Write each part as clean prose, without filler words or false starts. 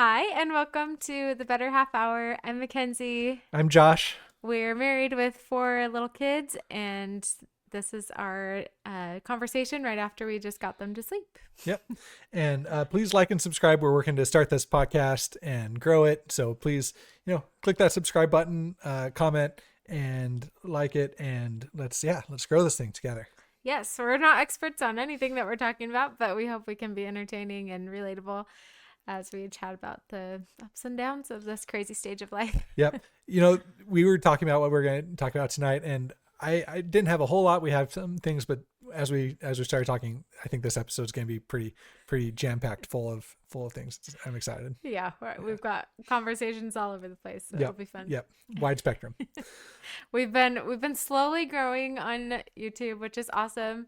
Hi, and welcome to the Better Half Hour. I'm Mackenzie. I'm Josh. We're married with four little kids, and this is our conversation right after we just got them to sleep. Yep. And please like and subscribe. We're working to start this podcast and grow it. So please, click that subscribe button, comment and like it. And let's grow this thing together. Yes, we're not experts on anything that we're talking about, but we hope we can be entertaining and relatable as we chat about the ups and downs of this crazy stage of life. Yep. We were talking about what we're going to talk about tonight, and I didn't have a whole lot. We have some things, but as we started talking, I think this episode is going to be pretty jam packed, full of things. I'm excited. Yeah, we've got conversations all over the place, so Yep. it'll be fun. Yep. Wide spectrum. We've been slowly growing on YouTube, which is awesome.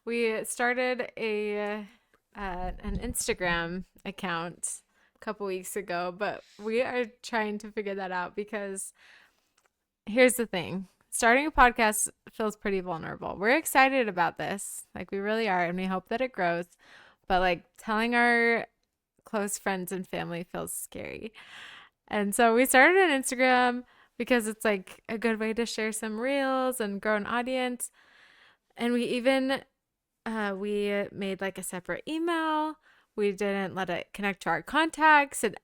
We started an Instagram account a couple weeks ago, but we are trying to figure that out because here's the thing. Starting a podcast feels pretty vulnerable. We're excited about this. Like we really are, and we hope that it grows. But like telling our close friends and family feels scary. And so we started an Instagram because it's like a good way to share some reels and grow an audience. And we even we made like a separate email. We didn't let it connect to our contacts and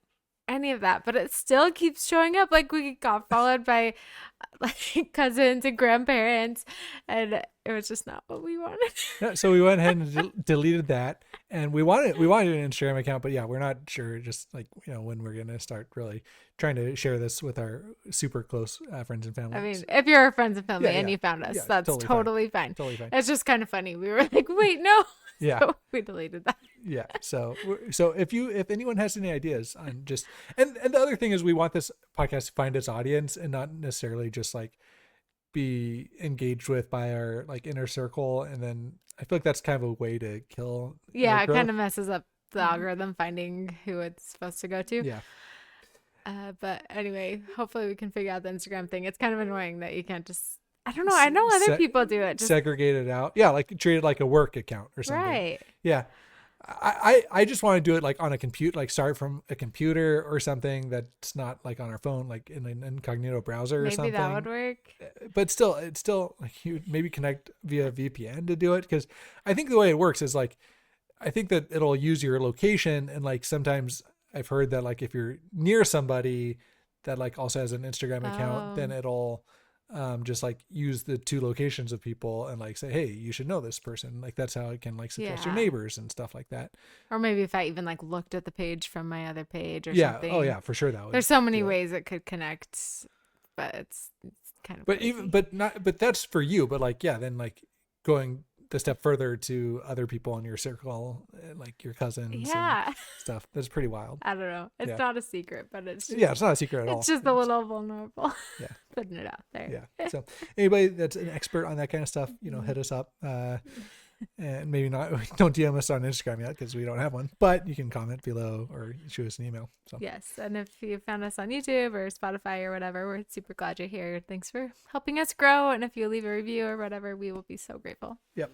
any of that, but it still keeps showing up. Like we got followed by like cousins and grandparents, and it was just not what we wanted. Yeah, so we went ahead and deleted that, and we wanted an Instagram account, but yeah, we're not sure just like when we're gonna start really trying to share this with our super close friends and family. I mean, if you're our friends and family and yeah, you found us, yeah, that's totally fine. Totally fine. It's just kind of funny. We were like, wait, no. Yeah. So we deleted that. Yeah. So if anyone has any ideas on just and the other thing is we want this podcast to find its audience and not necessarily just like be engaged with by our like inner circle, and then I feel like that's kind of a way to kill. Yeah, it kind of messes up the algorithm finding who it's supposed to go to. Yeah. But anyway, hopefully we can figure out the Instagram thing. It's kind of annoying that you can't just. I don't know. I know other people do it. Just segregate it out. Yeah, like treat it like a work account or something. Right. Yeah. I just want to do it like on a computer, like start from a computer or something that's not like on our phone, like in an incognito browser or something. Maybe that would work. But still, it's still like you maybe connect via VPN to do it, because I think the way it works is like I think that it'll use your location, and like sometimes I've heard that like if you're near somebody that like also has an Instagram account, then it'll just like use the two locations of people and like say, hey, you should know this person. Like that's how it can like suggest your neighbors and stuff like that. Or maybe if I even like looked at the page from my other page or something. Oh yeah, for sure that would. There's so many ways it could connect, but it's kind of. But crazy. but that's for you. But like then like going the step further to other people in your circle, like your cousins and stuff. That's pretty wild. I don't know. It's not a secret, but it's just, it's not a secret at all. It's just a little vulnerable. Yeah. Putting it out there. Yeah. So anybody that's an expert on that kind of stuff, hit us up. And maybe don't DM us on Instagram yet because we don't have one, but you can comment below or shoot us an email. So yes, and if you found us on YouTube or Spotify or whatever, we're super glad you're here. Thanks for helping us grow, and if you leave a review or whatever, we will be so grateful. Yep.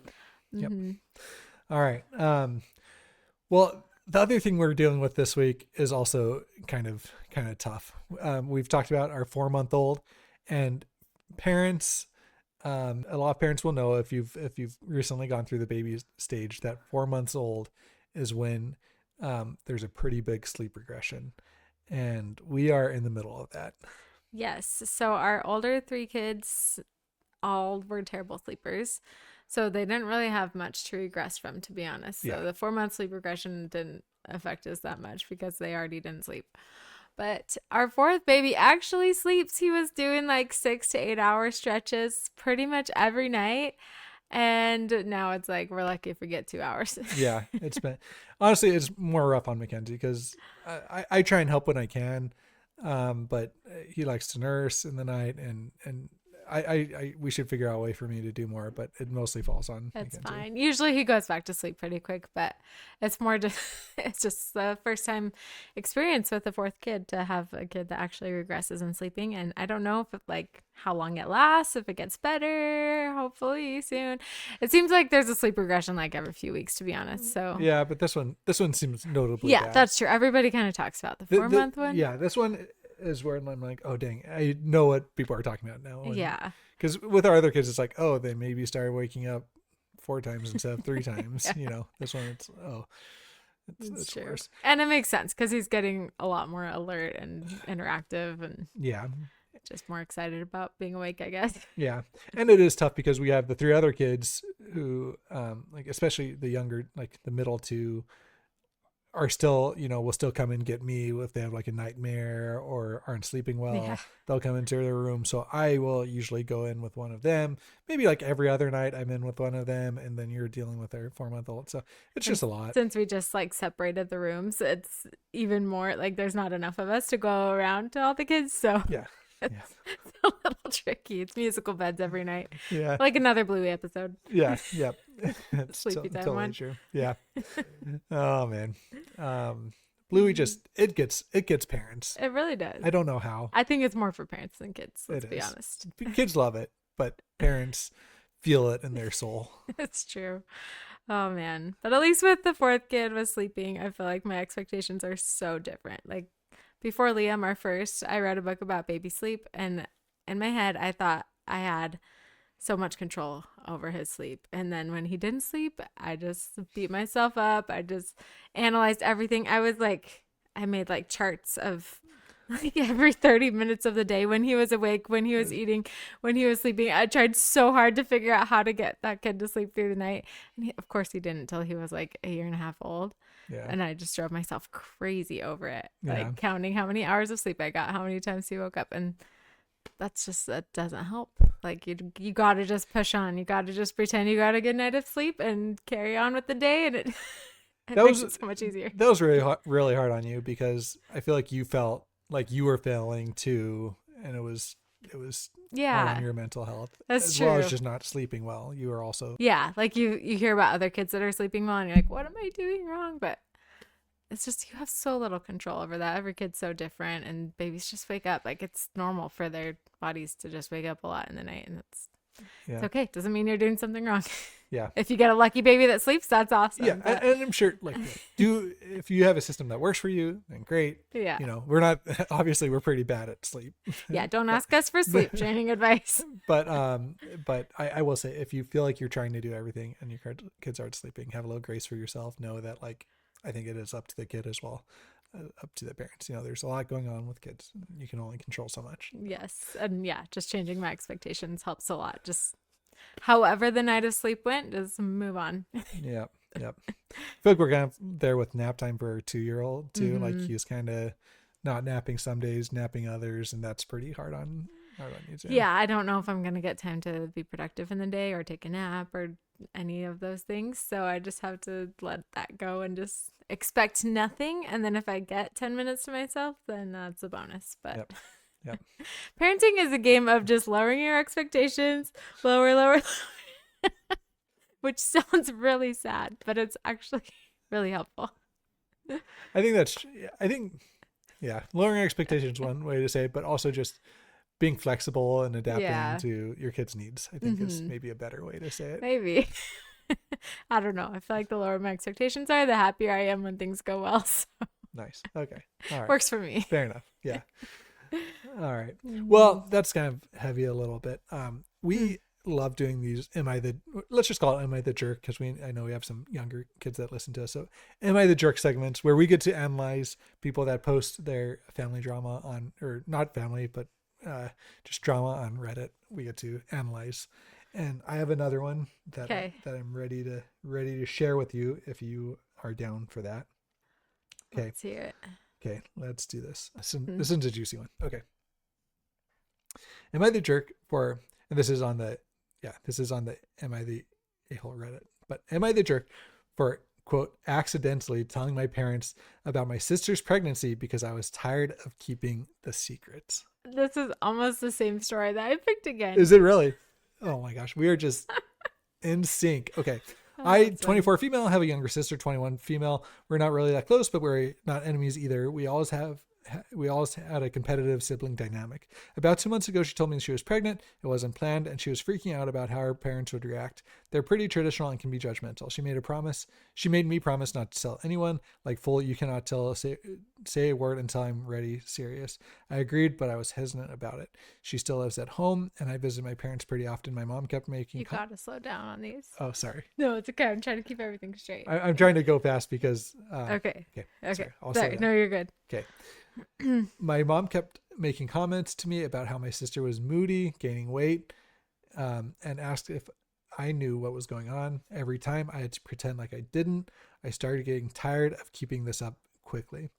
All right. Well, the other thing we're dealing with this week is also kind of tough. We've talked about our 4-month-old, and parents. A lot of parents will know if you've recently gone through the baby stage that 4 months old is when there's a pretty big sleep regression, and we are in the middle of that. Yes. So our older 3 kids all were terrible sleepers, so they didn't really have much to regress from, to be honest. So the 4-month sleep regression didn't affect us that much because they already didn't sleep. But our 4th baby actually sleeps. He was doing like 6 to 8 hour stretches pretty much every night. And now it's like we're lucky if we get 2 hours. Yeah, honestly, it's more rough on Mackenzie because I try and help when I can. But he likes to nurse in the night, and we should figure out a way for me to do more, but it mostly falls on It's Mackenzie. fine. Usually he goes back to sleep pretty quick, but it's more just it's just the first time experience with the fourth kid to have a kid that actually regresses in sleeping. And I don't know if it, like how long it lasts, if it gets better, hopefully soon. It seems like there's a sleep regression like every few weeks, to be honest. So Yeah, but this one seems notably yeah, bad. that's true. Everybody kind of talks about the 4-month one. Yeah, this one is where I'm like, oh dang, I know what people are talking about now. Yeah. Because with our other kids, it's like, oh, they maybe started waking up 4 times instead of 3 times. Yeah. This one, it's True. worse. And it makes sense because he's getting a lot more alert and interactive and Yeah. just more excited about being awake, I guess. Yeah. And it is tough because we have the 3 other kids who, like, especially the younger, like the middle 2, are still, will still come and get me if they have like a nightmare or aren't sleeping well. Yeah. They'll come into their room. So I will usually go in with one of them. Maybe like every other night I'm in with one of them, and then you're dealing with our 4-month-old. So it's just a lot. Since we just like separated the rooms, it's even more like there's not enough of us to go around to all the kids. So Yeah. it's a little tricky. It's musical beds every night. Yeah. Like another Bluey episode. Yeah. Yep. It's Sleepy time totally one. true. Yeah. Oh man. Bluey just it gets parents. It really does. I don't know how. I think it's more for parents than kids. Let's It be is. honest. Kids love it, but parents feel it in their soul. It's true. Oh man. But at least with the fourth kid was sleeping, I feel like my expectations are so different. Like before Liam, our first, I read a book about baby sleep, and in my head I thought I had so much control over his sleep. And then when he didn't sleep, I just beat myself up. I just analyzed everything. I made like charts of like every 30 minutes of the day, when he was awake, when he was eating, when he was sleeping. I tried so hard to figure out how to get that kid to sleep through the night. And of course he didn't until he was like a year and a half old. Yeah. And I just drove myself crazy over it. Yeah. Like counting how many hours of sleep I got, how many times he woke up. And that doesn't help. Like you got to just push on. You got to just pretend you got a good night of sleep and carry on with the day. And it makes it so much easier. That was really hard on you, because I feel like you felt like you were failing too, and it was hard on your mental health. That's as true. well as just not sleeping well. You were also like you hear about other kids that are sleeping well, and you're like, what am I doing wrong? But it's just, you have so little control over that. Every kid's so different, and babies just wake up. Like it's normal for their bodies to just wake up a lot in the night, and it's okay. Doesn't mean you're doing something wrong. Yeah. If you get a lucky baby that sleeps, that's awesome. Yeah. And I'm sure if you have a system that works for you, then great. Yeah. We're pretty bad at sleep. Yeah. Don't ask us for sleep training advice. But I will say, if you feel like you're trying to do everything and your kids aren't sleeping, have a little grace for yourself. Know that, like, I think it is up to the kid as well, up to the parents. There's a lot going on with kids. You can only control so much. Yes. And just changing my expectations helps a lot. Just however the night of sleep went, just move on. Yep. I feel like we're kind of there with nap time for our 2-year-old too. Mm-hmm. Like he's kind of not napping some days, napping others, and that's pretty hard on you too. Yeah, I don't know if I'm going to get time to be productive in the day or take a nap or any of those things. So I just have to let that go and just expect nothing. And then if I get 10 minutes to myself, then that's a bonus. But Yep. parenting is a game of just lowering your expectations, lower, which sounds really sad, but it's actually really helpful. Lowering expectations is one way to say it, but also just being flexible and adapting to your kids' needs, I think is maybe a better way to say it. Maybe. I don't know. I feel like the lower my expectations are, the happier I am when things go well. So. Nice. Okay. All right. Works for me. Fair enough. Yeah. All right. Well, that's kind of heavy a little bit. We love doing these. Let's just call it Am I the Jerk? Because I know we have some younger kids that listen to us. So Am I the Jerk segments, where we get to analyze people that post their family drama on, or not family, but just drama on Reddit. We get to analyze. And I have another one that I'm ready to share with you if you are down for that. Okay. Let's hear it. Okay, let's do this. This is a juicy one. Okay. Am I the jerk for, and this is on the Am I the a-hole Reddit, but am I the jerk for, quote, accidentally telling my parents about my sister's pregnancy because I was tired of keeping the secret? This is almost the same story that I picked again. Is it really? Oh my gosh. We are just in sync. Okay. Oh, I, that's 24 female, have a younger sister, 21 female. We're not really that close, but we're not enemies either. We always had a competitive sibling dynamic. About 2 months ago, she told me she was pregnant. It wasn't planned, and she was freaking out about how her parents would react. They're pretty traditional and can be judgmental. She made me promise not to tell anyone, like full, you cannot say a word until I'm ready, serious. I agreed, but I was hesitant about it. She still lives at home, and I visit my parents pretty often. My mom kept making... You gotta slow down on these. Oh, sorry. No, it's okay. I'm trying to keep everything straight. I'm trying to go fast because... Okay. Sorry. No, you're good. Okay. My mom kept making comments to me about how my sister was moody, gaining weight, and asked if I knew what was going on. Every time I had to pretend like I didn't. I started getting tired of keeping this up quickly.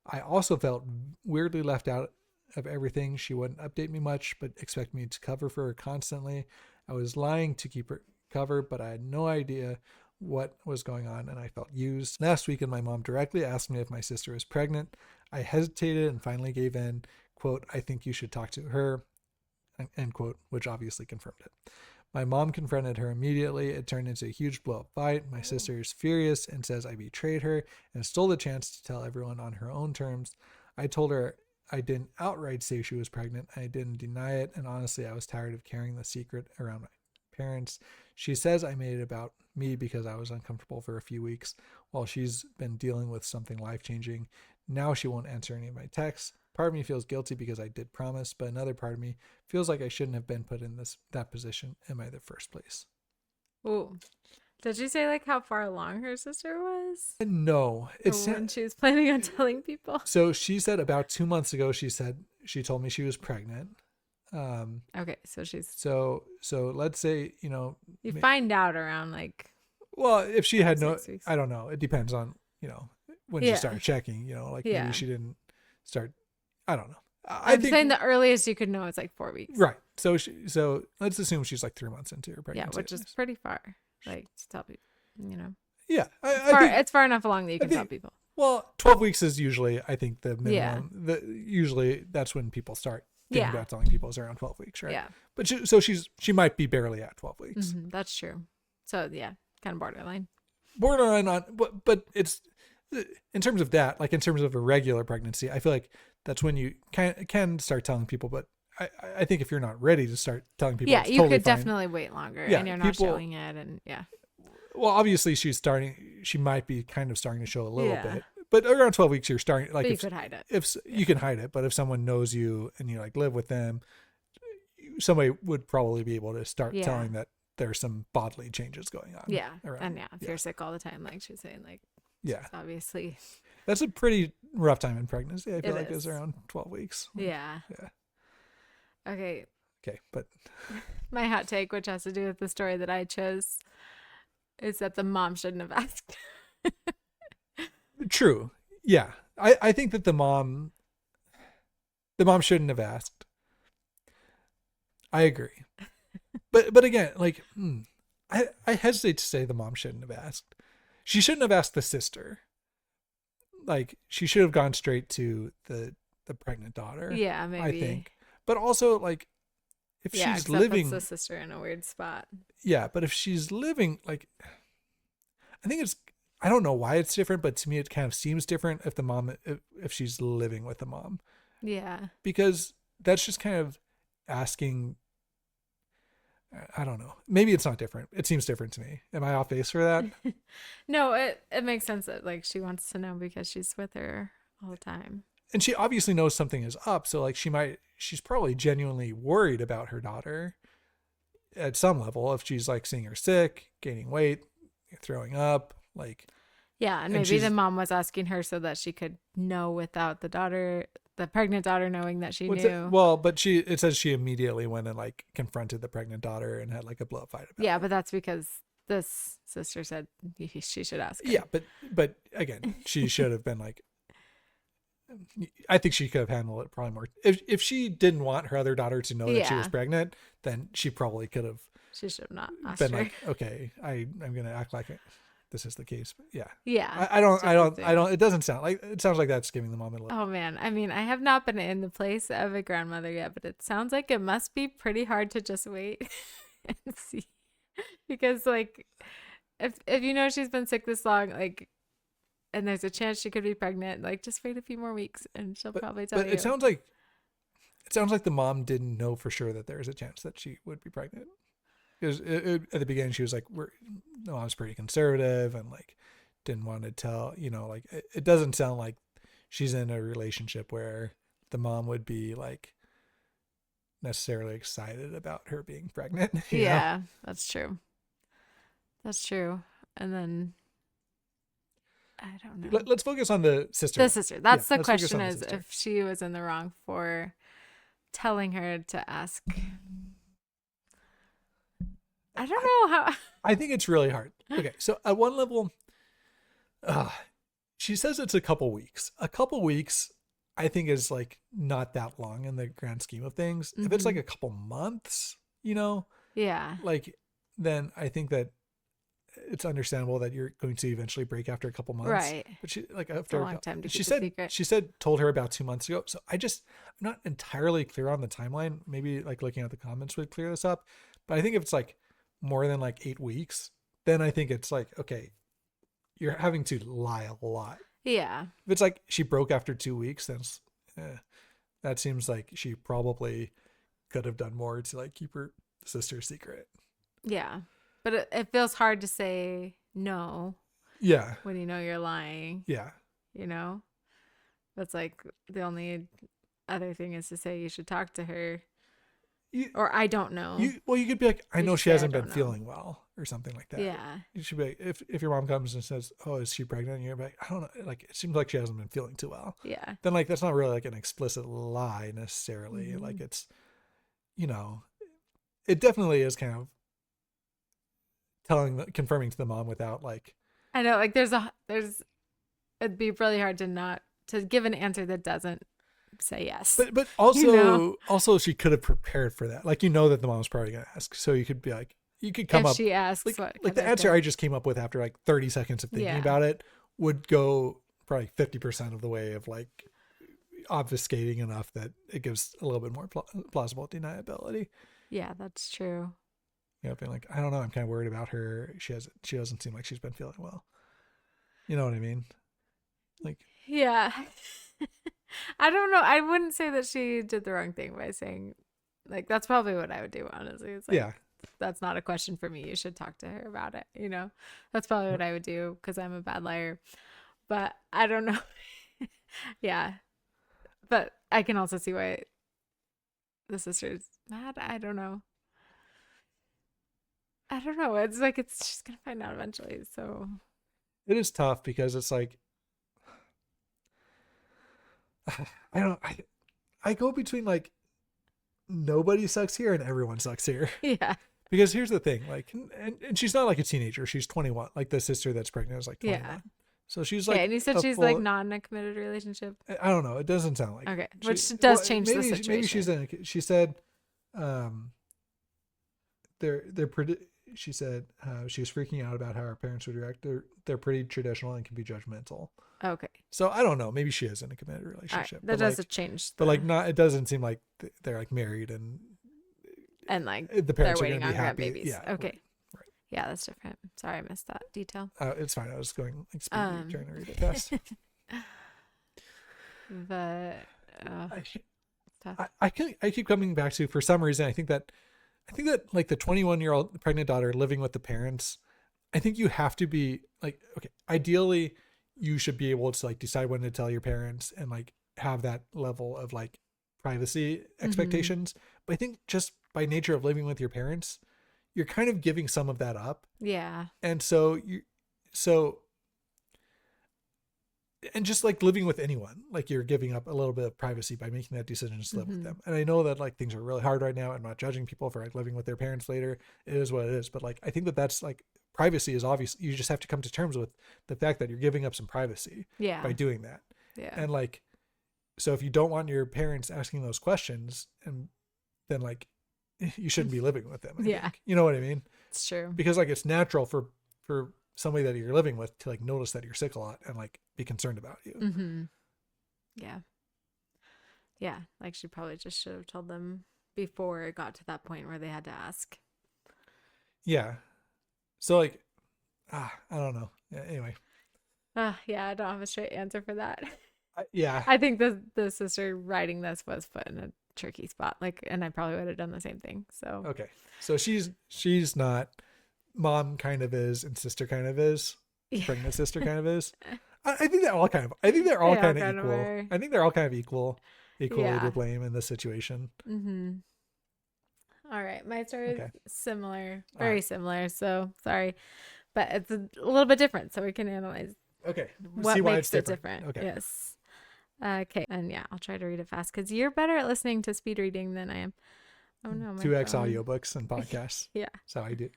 I also felt weirdly left out of everything. She wouldn't update me much, but expect me to cover for her constantly. I was lying to keep her covered, but I had no idea what was going on, and I felt used. Last weekend, my mom directly asked me if my sister was pregnant. I hesitated and finally gave in. Quote, I think you should talk to her, end quote, which obviously confirmed it. My mom confronted her immediately. It turned into a huge blow-up fight. My sister is furious and says I betrayed her and stole the chance to tell everyone on her own terms. I told her I didn't outright say she was pregnant. I didn't deny it, and honestly, I was tired of carrying the secret around my parents. She says I made it about me because I was uncomfortable for a few weeks while she's been dealing with something life-changing. Now she won't answer any of my texts. Part of me feels guilty because I did promise, but another part of me feels like I shouldn't have been put in that position in the first place. Ooh. Did she say like how far along her sister was? No. It's when she was planning on telling people. So she said about 2 months ago, she told me she was pregnant. Okay, so she's... So let's say, you find out around like... Well, if she had 6 weeks. I don't know. It depends on, when she started checking, maybe she didn't start, I don't know. I'm saying the earliest you could know is like 4 weeks. Right. So let's assume she's like 3 months into her pregnancy. Yeah, which is pretty far. Like to tell people, Yeah. It's far enough along that you can tell people. Well, 12 weeks is usually, I think, the minimum. Yeah. Usually that's when people start thinking about telling people is around 12 weeks, right? Yeah. But she might be barely at 12 weeks. Mm-hmm, that's true. So yeah, kind of borderline. Borderline on, but it's, in terms of that, like in terms of a regular pregnancy, I feel like that's when you can start telling people, but I think if you're not ready to start telling people, you totally could definitely wait longer and you're not showing it. And well, obviously she might be kind of starting to show a little bit, but around 12 weeks, you're starting, like, you could hide it. You can hide it, but if someone knows you and you like live with them, somebody would probably be able to start telling that there's some bodily changes going on. Yeah. And if you're sick all the time, like she's saying, like, obviously that's a pretty rough time in pregnancy. I feel like it's around 12 weeks. Yeah. Okay, but my hot take, which has to do with the story that I chose, is that the mom shouldn't have asked. True. Yeah. I think that the mom shouldn't have asked. I agree. But again, like, I hesitate to say the mom shouldn't have asked. She shouldn't have asked the sister. Like, she should have gone straight to the pregnant daughter. Yeah, maybe. I think. But also, like, if she's living... the sister in a weird spot. Yeah, but if she's living, like... I think it's... I don't know why it's different, but to me it kind of seems different if the mom... If she's living with the mom. Yeah. Because that's just kind of asking... I don't know. Maybe it's not different. It seems different to me. Am I off base for that? No, it makes sense that, like, she wants to know because she's with her all the time. And she obviously knows something is up. So, like, she's probably genuinely worried about her daughter at some level. If she's, like, seeing her sick, gaining weight, throwing up, like. Yeah. And maybe the mom was asking her so that she could know without the pregnant daughter knowing that she knew. Well, but it says she immediately went and, like, confronted the pregnant daughter and had, like, a blow up fight about it. But that's because this sister said she should ask her. Yeah. But again, she should have been like, I think she could have handled it probably more. If she didn't want her other daughter to know that she was pregnant, then she probably could have. She should have not asked been her. Like, okay, I'm going to act like this is the case. But yeah. Yeah. It doesn't sound like, it sounds like that's giving the mom a little. Oh man. I mean, I have not been in the place of a grandmother yet, but it sounds like it must be pretty hard to just wait and see. Because like, if you know she's been sick this long, like, and there's a chance she could be pregnant, like just wait a few more weeks and she'll probably tell you. But it sounds like the mom didn't know for sure that there was a chance that she would be pregnant. Because at the beginning she was like, the mom's pretty conservative and like didn't want to tell, like it doesn't sound like she's in a relationship where the mom would be like necessarily excited about her being pregnant. Yeah, that's true. That's true. And then I don't know. Let's focus on the sister. The sister. That's the question, is if she was in the wrong for telling her to ask. I don't know how. I think it's really hard. Okay, so at one level, she says it's a couple weeks. A couple weeks, I think, is like not that long in the grand scheme of things. Mm-hmm. If it's like a couple months, yeah, like then I think that it's understandable that you're going to eventually break after a couple months. Right. But she like after a long time to keep a secret. She told her about 2 months ago. So I'm not entirely clear on the timeline. Maybe like looking at the comments would clear this up. But I think if it's like more than like 8 weeks, then I think it's like, okay, you're having to lie a lot. Yeah. If it's like she broke after 2 weeks, then that seems like she probably could have done more to like keep her sister's secret. Yeah. But it feels hard to say no. Yeah. When you know you're lying. Yeah. That's like the only other thing is to say you should talk to her. Or I don't know. You could be like, I know she hasn't been feeling well or something like that. Yeah. You should be like, if your mom comes and says, oh, is she pregnant? And you're like, I don't know. Like, it seems like she hasn't been feeling too well. Yeah. Then like, that's not really like an explicit lie necessarily. Mm-hmm. Like it's, it definitely is kind of confirming to the mom without like. I know, like it'd be really hard to give an answer that doesn't say yes. But also she could have prepared for that. Like, that the mom's probably going to ask. So you could be like, you could come if up. She asks like the answer I just came up with after like 30 seconds of thinking about it would go probably 50% of the way of like obfuscating enough that it gives a little bit more plausible deniability. Yeah, that's true. Being like, I don't know, I'm kind of worried about her. She doesn't seem like she's been feeling well. You know what I mean? Like, yeah. I don't know. I wouldn't say that she did the wrong thing by saying, like, that's probably what I would do, honestly. It's like, that's not a question for me. You should talk to her about it. That's probably what I would do because I'm a bad liar. But I don't know. Yeah. But I can also see why the sister's mad. I don't know. It's like she's going to find out eventually. So it is tough because it's like, I go between like nobody sucks here and everyone sucks here. Yeah. Because here's the thing, like, and she's not like a teenager. She's 21. Like the sister that's pregnant is like 21. Yeah. So she's like, and you said she's like not in a committed relationship. I don't know. It doesn't sound like. Okay. Which does change the situation. Maybe she said, she said she was freaking out about how her parents would react. They're pretty traditional and can be judgmental. Okay. So I don't know. Maybe she is in a committed relationship. Right. That doesn't change. But like not. It doesn't seem like they're like married and like the parents they're are waiting going to be on happy. babies. Yeah. Okay. Right. Yeah, that's different. Sorry, I missed that detail. It's fine. I was going like speedy, trying to read it fast. But I keep coming back to, for some reason, I think that like the 21-year-old pregnant daughter living with the parents, I think you have to be like, okay, ideally you should be able to like decide when to tell your parents and like have that level of like privacy expectations. Mm-hmm. But I think just by nature of living with your parents, you're kind of giving some of that up. Yeah. And and just like living with anyone, like you're giving up a little bit of privacy by making that decision to live with them. And I know that like things are really hard right now. I'm not judging people for like living with their parents later. It is what it is. But like, I think that's like, privacy is obvious. You just have to come to terms with the fact that you're giving up some privacy by doing that. Yeah. And like, so if you don't want your parents asking those questions, and then like, you shouldn't be living with them. I think. You know what I mean? It's true. Because like, it's natural for somebody that you're living with to like notice that you're sick a lot and like be concerned about you. Mm-hmm. Yeah. Yeah. Like she probably just should have told them before it got to that point where they had to ask. Yeah. So like, I don't know. Yeah, anyway. Yeah, I don't have a straight answer for that. Yeah. I think the sister writing this was put in a tricky spot. Like, and I probably would have done the same thing. So Okay. So she's not, mom kind of is, and sister kind of is. yeah. Pregnant sister kind of is. I think they're all kind of. I think they're all They all kind of kind of equal. are. I think they're all kind of equally Yeah. to blame in this situation. Mm-hmm. All right, my story is Okay. similar, All very right. similar. So sorry, but it's a little bit different. So we can analyze Okay. what See why makes it's it different. different. Okay. Yes. Okay. And yeah, I'll try to read it fast because you're better at listening to speed reading than I am. Oh no, my 2x phone. audiobooks and podcasts. Yeah. That's how I do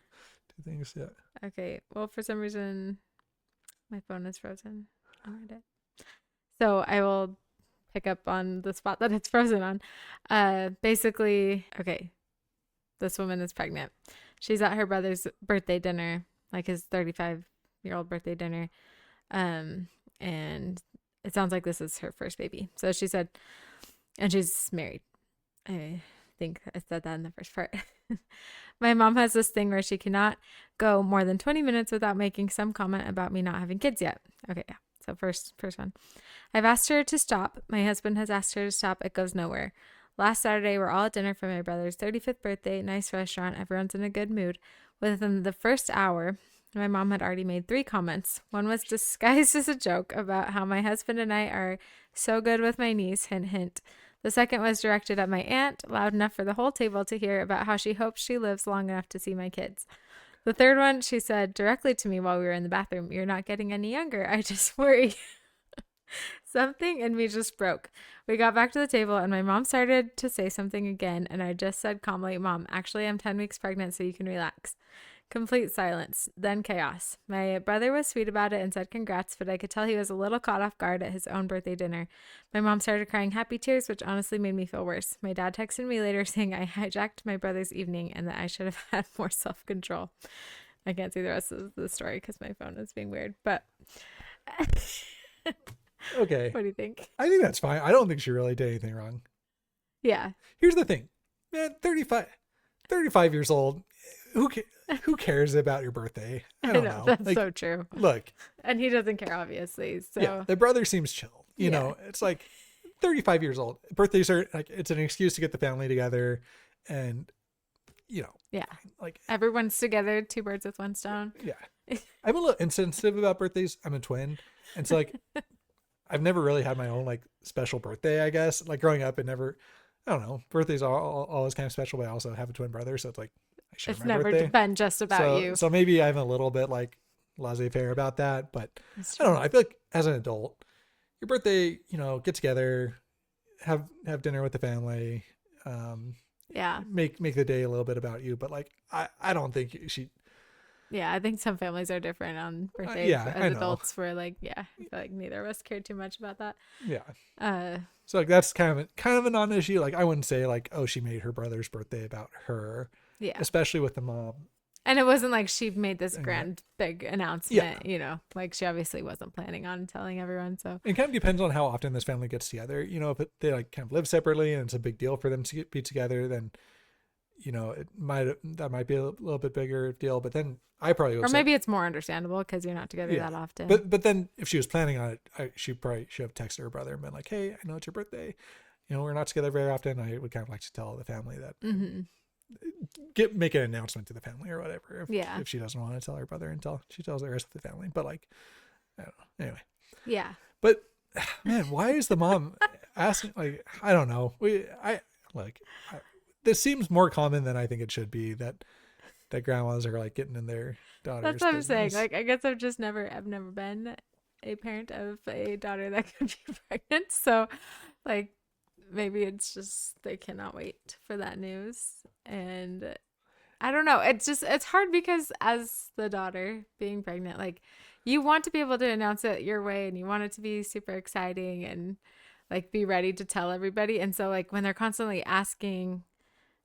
things. Yeah. Okay. Well, for some reason, my phone is frozen. I'll read it. So I will pick up on the spot that it's frozen on. Basically, okay. This woman is pregnant. She's at her brother's birthday dinner, like his 35-year-old birthday dinner. And it sounds like this is her first baby. So she said, and she's married. I think I said that in the first part. My mom has this thing where she cannot go more than 20 minutes without making some comment about me not having kids yet. Okay, yeah. So first one. I've asked her to stop. My husband has asked her to stop. It goes nowhere. Last Saturday, we're all at dinner for my brother's 35th birthday. Nice restaurant. Everyone's in a good mood. Within the first hour, my mom had already made 3 comments. One was disguised as a joke about how my husband and I are so good with my niece, hint, hint. The second was directed at my aunt, loud enough for the whole table to hear, about how she hopes she lives long enough to see my kids. The third one, she said directly to me while we were in the bathroom, "You're not getting any younger. I just worry." Something in me just broke. We got back to the table and my mom started to say something again, and I just said calmly, "Mom, actually I'm 10 weeks pregnant, so you can relax." Complete silence, then chaos. My brother was sweet about it and said congrats, but I could tell he was a little caught off guard at his own birthday dinner. My mom started crying happy tears, which honestly made me feel worse. My dad texted me later saying I hijacked my brother's evening and that I should have had more self-control. I can't see the rest of the story because my phone is being weird, but Okay. what do you think? I think that's fine. I don't think she really did anything wrong. Yeah. Here's the thing, man. 35 years old. Who cares about your birthday? I don't know. That's like, so true. Look, And he doesn't care, obviously. So yeah, the brother seems chill. You know, it's like 35 years old. Birthdays are like, it's an excuse to get the family together, and you know, yeah, like everyone's together, 2 birds with 1 stone. yeah. I'm a little insensitive about birthdays. I'm a twin, and so like I've never really had my own like special birthday. I guess like growing up, I don't know. Birthdays are always kind of special, but I also have a twin brother, so it's like I share It's my never birthday. been just about you. So maybe I'm a little bit like laissez-faire about that, but I don't know. I feel like as an adult, your birthday, you know, get together, have dinner with the family, Yeah. make the day a little bit about you. But like, I don't think she. Yeah, I think some families are different on birthdays Yeah, I as know. adults. Where like, yeah, I feel like neither of us cared too much about that. Yeah. So like that's kind of a non-issue. Like I wouldn't say like, oh, she made her brother's birthday about her. Yeah. Especially with the mom. And it wasn't like she made this And grand big announcement, you know, like she obviously wasn't planning on telling everyone. So it kind of depends on how often this family gets together. You know, if they like kind of live separately and it's a big deal for them to be together, then you know that might be a little bit bigger deal. But then I probably would or maybe it's more understandable because you're not together that often. But then if she was planning on it, she probably should have texted her brother and been like, "Hey, I know it's your birthday. You know, we're not together very often. I would kind of like to tell the family that." Mm-hmm. Make an announcement to the family or whatever. If she doesn't want to tell her brother until she tells the rest of the family. But like, I don't know. Anyway. Yeah. But man, why is the mom asking? Like, I don't know. This seems more common than I think it should be. That grandmas are like getting in their daughters. That's what I'm business. saying. Like, I guess I've never been a parent of a daughter that could be pregnant. So, like, maybe it's just they cannot wait for that news. And I don't know. It's hard because as the daughter being pregnant, like you want to be able to announce it your way and you want it to be super exciting and like be ready to tell everybody. And so like when they're constantly asking,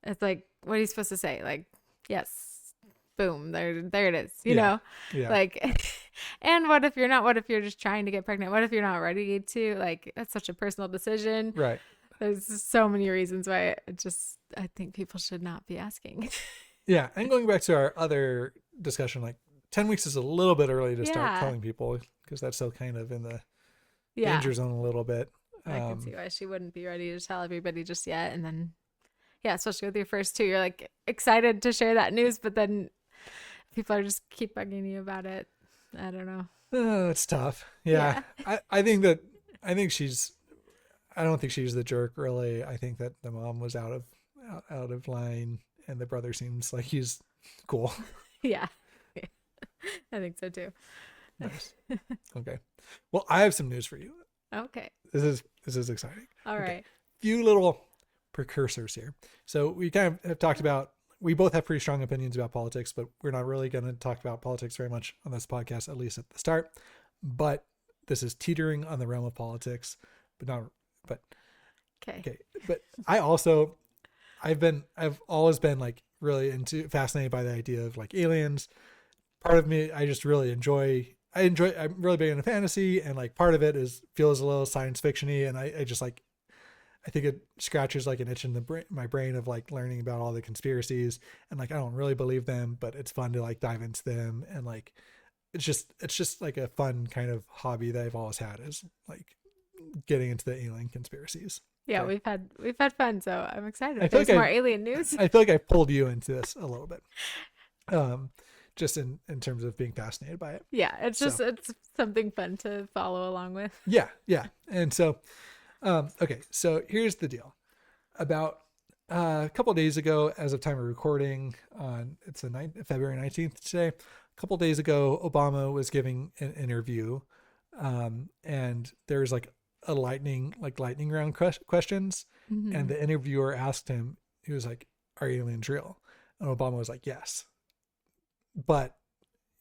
it's like, what are you supposed to say? Like, yes, boom, there it is, you Yeah. know? Yeah. Like, and what if you're not? What if you're just trying to get pregnant? What if you're not ready to? Like, that's such a personal decision. Right. There's so many reasons why I think people should not be asking. Yeah. And going back to our other discussion, like 10 weeks is a little bit early to start Yeah. telling people because that's still kind of in the Yeah. danger zone a little bit. I can see why she wouldn't be ready to tell everybody just yet. And then, yeah, especially with your first two, you're like excited to share that news, but then people are just keep bugging you about it. I don't know. It's tough. Yeah. I think I don't think she's the jerk really. I think that the mom was out of line and the brother seems like he's cool. Yeah. I think so too. Nice. Okay. Well, I have some news for you. Okay. This is exciting. All Okay. right. Few little precursors here. So we kind of have talked about, we both have pretty strong opinions about politics, but we're not really going to talk about politics very much on this podcast, at least at the start. But this is teetering on the realm of politics, but Okay. But I've always been like really fascinated by the idea of like aliens. Part of me, I just really I'm really big into fantasy, and like part of it feels a little science fiction-y, and I just like, I think it scratches like an itch in my brain of like learning about all the conspiracies, and like I don't really believe them, but it's fun to like dive into them, and like it's just like a fun kind of hobby that I've always had, is like getting into the alien conspiracies. Yeah, Okay. we've had fun, so I'm excited. I feel There's like more alien news. I feel like I pulled you into this a little bit, just in terms of being fascinated by it. Yeah, it's something fun to follow along with. Yeah, and so, okay, so here's the deal. About a couple of days ago, as of time of recording, it's February 19th today. A couple of days ago, Obama was giving an interview, and there's like a lightning round questions, and the interviewer asked him, he was like, "Are aliens real?" And Obama was like, "Yes," but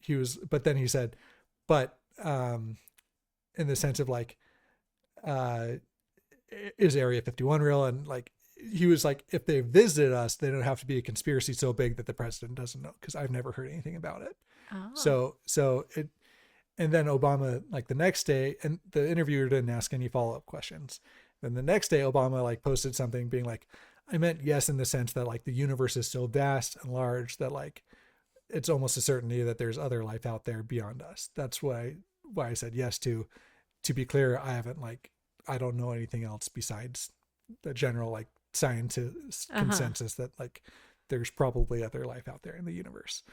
then he said, "But in the sense of like, is Area 51 real?" And like, he was like, if they visited us, they don't have to be a conspiracy so big that the president doesn't know, because I've never heard anything about it. Oh. And then Obama, like the next day, and the interviewer didn't ask any follow-up questions. Then the next day, Obama like posted something being like, "I meant yes in the sense that like the universe is so vast and large that like it's almost a certainty that there's other life out there beyond us. That's why I said yes to. To be clear, I don't know anything else besides the general like scientist consensus that like there's probably other life out there in the universe."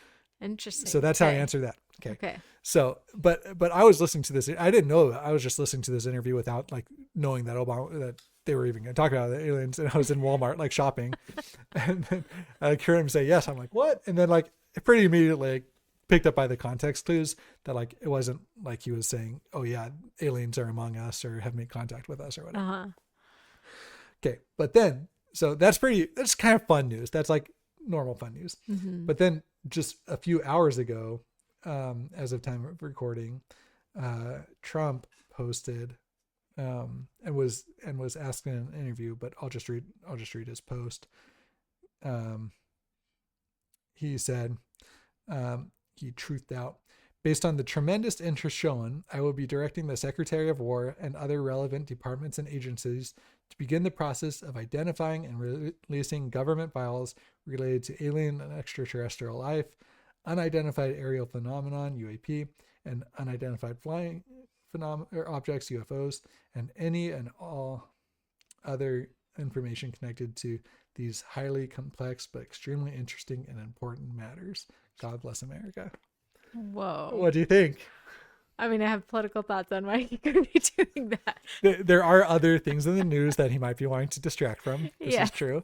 Interesting. So that's how I answer that. Okay. So, but I was listening to this. I didn't know that. I was just listening to this interview without like knowing that that they were even going to talk about the aliens. And I was in Walmart like shopping, and then I heard him say yes. I'm like, what? And then like pretty immediately like, picked up by the context clues that like it wasn't like he was saying, "Oh yeah, aliens are among us or have made contact with us or whatever." Okay, but then that's kind of fun news. That's like normal fun news. But then just a few hours ago, as of time of recording, Trump posted and was asked in an interview, but I'll just read his post. He said, he truthed out, "Based on the tremendous interest shown, I will be directing the Secretary of War and other relevant departments and agencies to begin the process of identifying and releasing government files related to alien and extraterrestrial life, unidentified aerial phenomenon, UAP, and unidentified flying objects, UFOs, and any and all other information connected to these highly complex but extremely interesting and important matters. God bless America." Whoa. What do you think? I mean, I have political thoughts on why he could be doing that. There are other things in the news that he might be wanting to distract from. This is true.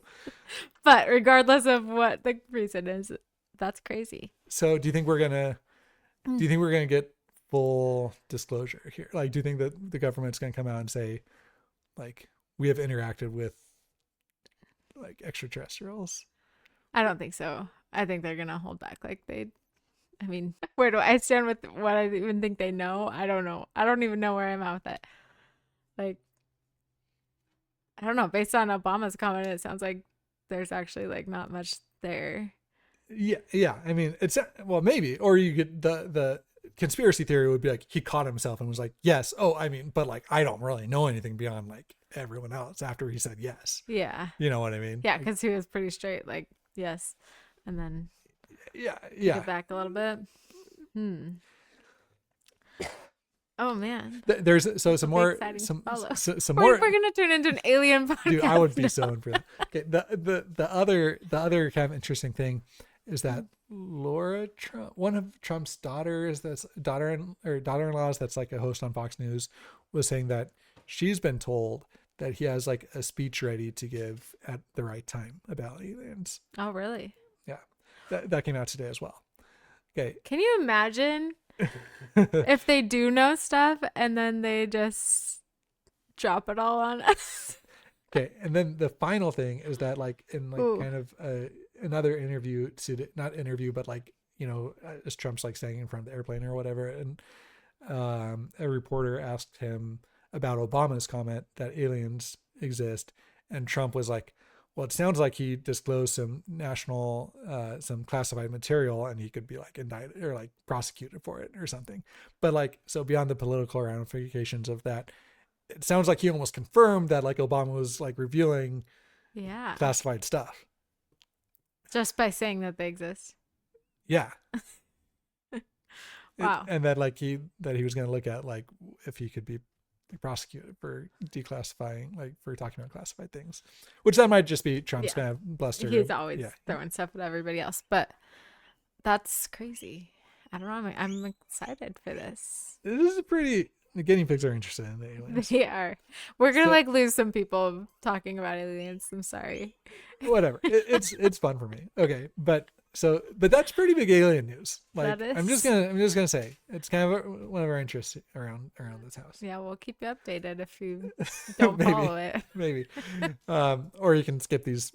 But regardless of what the reason is, that's crazy. So do you think we're gonna get full disclosure here? Like, do you think that the government's gonna come out and say, like, we have interacted with like extraterrestrials? I don't think so. I think they're gonna hold back. I mean, where do I stand with what I even think they know? I don't know. I don't even know where I'm at with it. Like, I don't know. Based on Obama's comment, it sounds like there's actually like not much there. Yeah. I mean, it's, well, maybe, or you get the conspiracy theory would be like, he caught himself and was like, yes. Oh, I mean, but like, I don't really know anything beyond like everyone else after he said yes. Yeah. You know what I mean? Yeah, Like, because he was pretty straight, like, yes. And then yeah. took it back a little bit. Oh man. There's so some It'll be more, exciting to some follow. more. We're gonna turn into an alien podcast. Dude, I would be now. so in for that. Okay, the other kind of interesting thing is that Laura Trump, one of Trump's daughters, that's daughter-in-laws, that's like a host on Fox News, was saying that she's been told that he has like a speech ready to give at the right time about aliens. Oh really? Yeah, that came out today as well. Okay. Can you imagine if they do know stuff and then they just drop it all on us? Okay, and then the final thing is that like in like Ooh. kind of another interview, not interview, but like, you know, as Trump's like staying in front of the airplane or whatever, and a reporter asked him about Obama's comment that aliens exist, and Trump was like, well, it sounds like he disclosed some some classified material and he could be like indicted or like prosecuted for it or something. But like, so beyond the political ramifications of that, it sounds like he almost confirmed that like Obama was like revealing classified stuff. Just by saying that they exist. Yeah. Wow. And that like he was going to look at like if he could be prosecuted for declassifying, like for talking about classified things, which that might just be Trump's kind of bluster. He's always throwing stuff at everybody else, but that's crazy. I don't know. I'm excited for this. This is the guinea pigs are interested in the aliens. They are. We're gonna like lose some people talking about aliens. I'm sorry. Whatever. It's fun for me. Okay, but that's pretty big alien news. Like, that is. I'm just gonna say it's kind of one of our interests around this house. Yeah, we'll keep you updated if you don't follow it. Maybe, or you can skip these.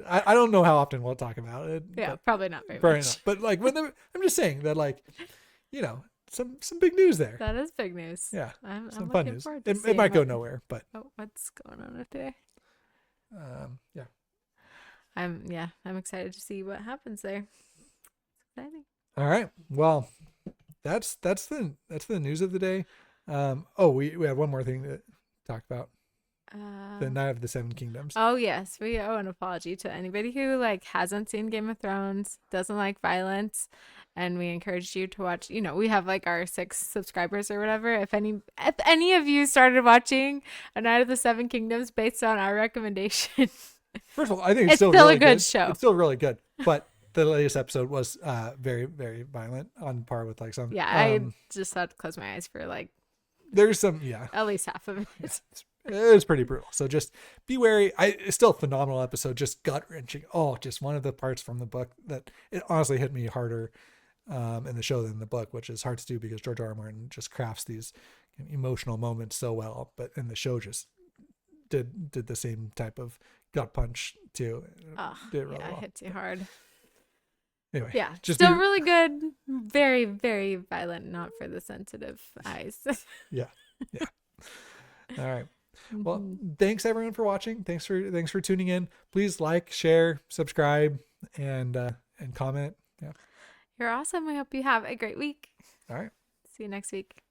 I don't know how often we'll talk about it. Yeah, probably not very probably much. not. But like I'm just saying that like, you know, some big news there. That is big news. Yeah, I'm some fun news. To It might go nowhere, but what's going on today? Yeah. I'm excited to see what happens there. It's exciting. All right. Well, that's the news of the day. We have one more thing to talk about. The Night of the Seven Kingdoms. Oh yes, we owe an apology to anybody who like hasn't seen Game of Thrones, doesn't like violence, and we encourage you to watch. You know, we have like our 6 subscribers or whatever. If any of you started watching A Night of the Seven Kingdoms based on our recommendation. First of all, I think it's still really a good show. It's still really good, but the latest episode was very, very violent, on par with like some. Yeah, I just had to close my eyes for like. There's some, at least half of it. It's pretty brutal. So just be wary. It's still a phenomenal episode, just gut wrenching. Oh, just one of the parts from the book that it honestly hit me harder in the show than the book, which is hard to do because George R. R. Martin just crafts these emotional moments so well, but in the show just did the same type of gut punch too. Did it really well. It hit too hard. Anyway, yeah, just still really good. Very, very violent, not for the sensitive eyes. yeah. All right. Well, thanks everyone for watching. Thanks for tuning in. Please like, share, subscribe, and comment. Yeah. You're awesome. I hope you have a great week. All right. See you next week.